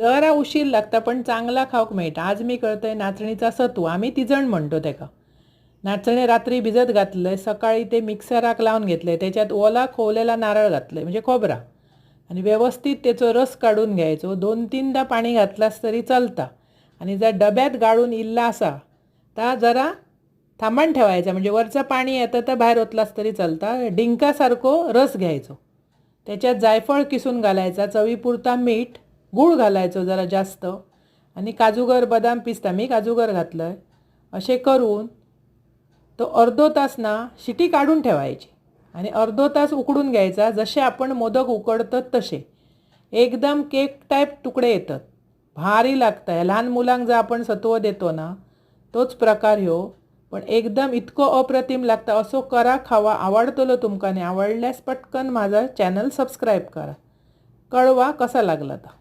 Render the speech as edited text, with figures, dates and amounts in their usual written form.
जरा उशीर लागता पण चांगला खावक मेळटा. आज मी करतोय नाचणीचा सत्व, आम्ही तिजण म्हणतो तेका. नाचणे रात्री भिजत घातले, सकाळी ते मिक्सराक लावून घेतले, त्याच्यात ओला खोवलेला नारळ घातले म्हणजे खोबरा, आणि व्यवस्थित त्याचो रस काढून घ्यायचो. 2-3दा पाणी घातलास तरी चलता. आणि जर डब्यात गाळून इल्ला असा तर जरा थांबण ठेवायचा, म्हणजे वरचं पाणी येतं तर बाहेर ओतलास तरी चलता. डिंकासारखो रस घ्यायचो, त्याच्यात जायफळ किसून घालायचा, चवीपुरता मीठ, गूळ घालायचो जरा जास्त, आणि काजूगर बदाम पिस्ता, मी काजूगर घातलं आहे. असे करून तो अर्धो तास ना शिटी काढून ठेवायची आणि अर्धो तास उकडून घ्यायचा. जसे आपण मोदक उकडतात तसे एकदम केक टाईप तुकडे येतात, भारी लागतं. लहान मुलांक जर आपण सत्व देतो ना तोच प्रकार ह्यो, पण एकदम इतको अप्रतिम लागतं. असो करा, खावा, आवडतलो तुमकां. आवडल्यास पटकन माझा चॅनल सबस्क्राईब करा. कळवा कसा लागला तर.